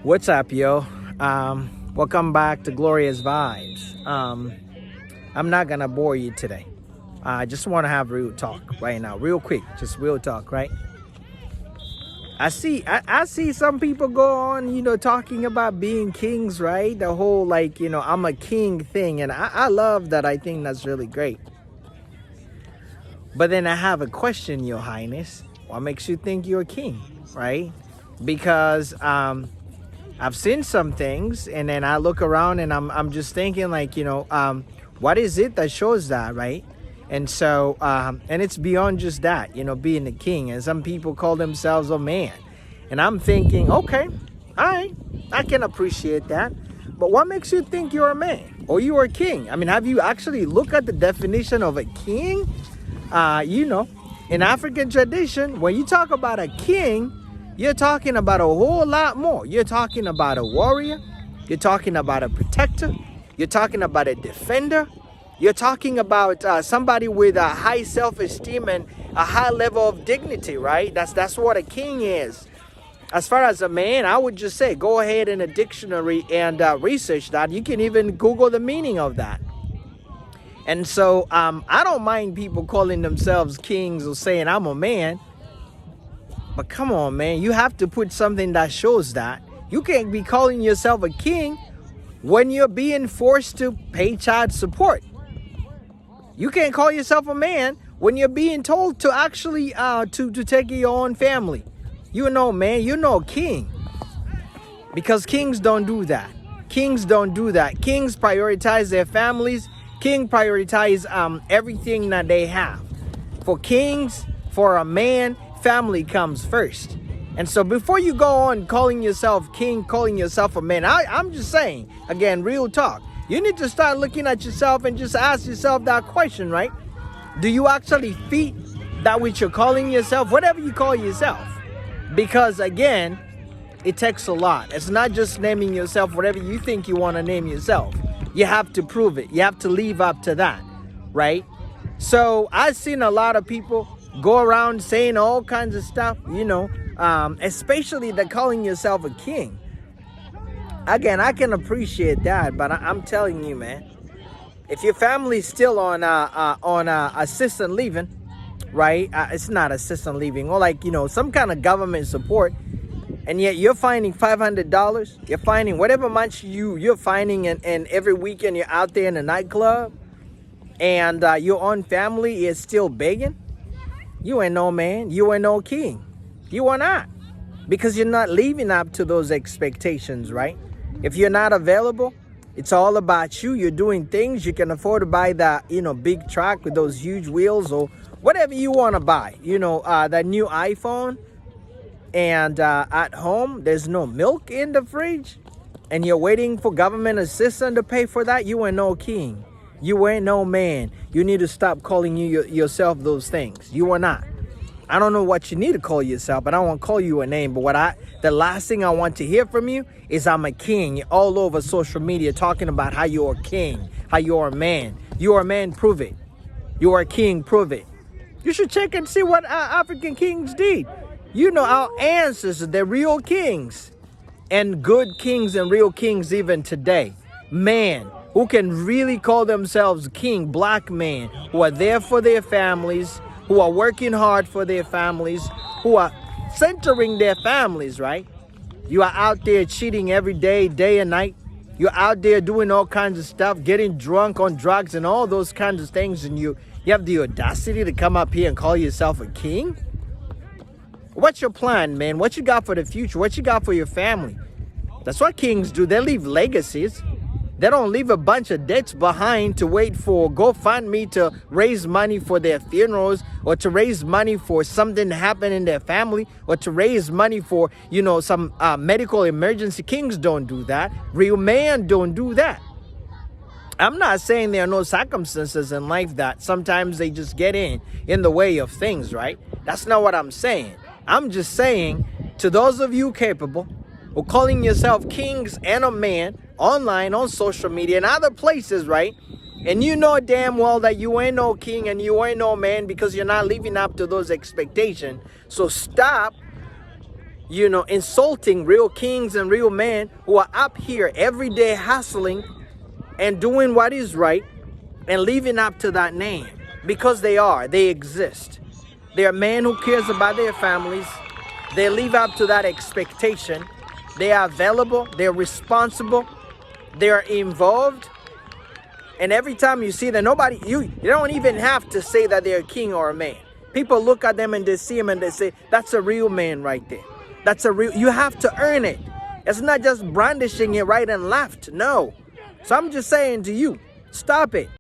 What's up, yo? Welcome back to Glorious Vibes. I'm not gonna bore you today. I just want to have real talk right now, real quick, just real talk, right? I see some people go on, talking about being kings, right? The whole I'm a king thing, and I love that. I think that's really great. But then I have a question, Your Highness. What makes you think you're a king, right? Because I've seen some things, and then I look around and I'm just thinking what is it that shows that, right? And so and it's beyond just that, being a king. And some people call themselves a man, and I'm thinking, okay, all right, I can appreciate that. But what makes you think you're a man or you are a king? I mean, have you actually looked at the definition of a king? In African tradition, when you talk about a king, you're talking about a whole lot more. You're talking about a warrior. You're talking about a protector. You're talking about a defender. You're talking about somebody with a high self-esteem and a high level of dignity, right? That's what a king is. As far as a man, I would just say go ahead in a dictionary and research that. You can even Google the meaning of that. And so I don't mind people calling themselves kings or saying I'm a man. But come on, man, you have to put something that shows that. You can't be calling yourself a king when you're being forced to pay child support. You can't call yourself a man when you're being told to actually to take care of your own family. Man, you're no king. Because kings don't do that. Kings don't do that. Kings prioritize their families. Kings prioritize everything that they have. For kings, for a man, family comes first. And so before you go on calling yourself king, calling yourself a man, I'm just saying, again, real talk. You need to start looking at yourself and just ask yourself that question, right? Do you actually fit that which you're calling yourself, whatever you call yourself? Because again, it takes a lot. It's not just naming yourself whatever you think you want to name yourself. You have to prove it. You have to live up to that, right? So I've seen a lot of people go around saying all kinds of stuff, especially the calling yourself a king. Again, I can appreciate that, but I'm telling you, man, if your family's still on assistant living, right? It's not assistant living, or some kind of government support, and yet you're finding $500. You're finding whatever much you're finding, and every weekend you're out there in a nightclub, and your own family is still begging. You ain't no man. You ain't no king. You are not. Because you're not living up to those expectations, right? If you're not available, it's all about you. You're doing things. You can afford to buy that, big truck with those huge wheels or whatever you want to buy. That new iPhone. And at home, there's no milk in the fridge. And you're waiting for government assistance to pay for that. You ain't no king. You ain't no man. You need to stop calling yourself those things. You are not. I don't know what you need to call yourself, but I won't call you a name. But the last thing I want to hear from you is I'm a king. You're all over social media talking about how you're a king, how you're a man. You are a man, prove it. You are a king, prove it. You should check and see what African kings did. Our ancestors, they're real kings. And good kings and real kings even today. Man, who can really call themselves king, black men, who are there for their families, who are working hard for their families, who are centering their families, right? You are out there cheating every day, day and night. You're out there doing all kinds of stuff, getting drunk on drugs and all those kinds of things, and you have the audacity to come up here and call yourself a king? What's your plan, man? What you got for the future? What you got for your family? That's what kings do. They leave legacies. They don't leave a bunch of debts behind to wait for GoFundMe to raise money for their funerals, or to raise money for something to happen in their family, or to raise money for, some medical emergency. Kings don't do that. Real men don't do that. I'm not saying there are no circumstances in life that sometimes they just get in the way of things, right? That's not what I'm saying. I'm just saying, to those of you capable of calling yourself kings and a man, online, on social media, and other places, right? And you know damn well that you ain't no king and you ain't no man because you're not living up to those expectations. So stop insulting real kings and real men who are up here every day hustling and doing what is right and living up to that name, because they exist. They are men who cares about their families. They live up to that expectation. They are available. They're responsible. They are involved. And every time you see them, you don't even have to say that they're a king or a man. People look at them and they see them and they say, that's a real man right there. You have to earn it. It's not just brandishing it right and left. No. So I'm just saying to you, stop it.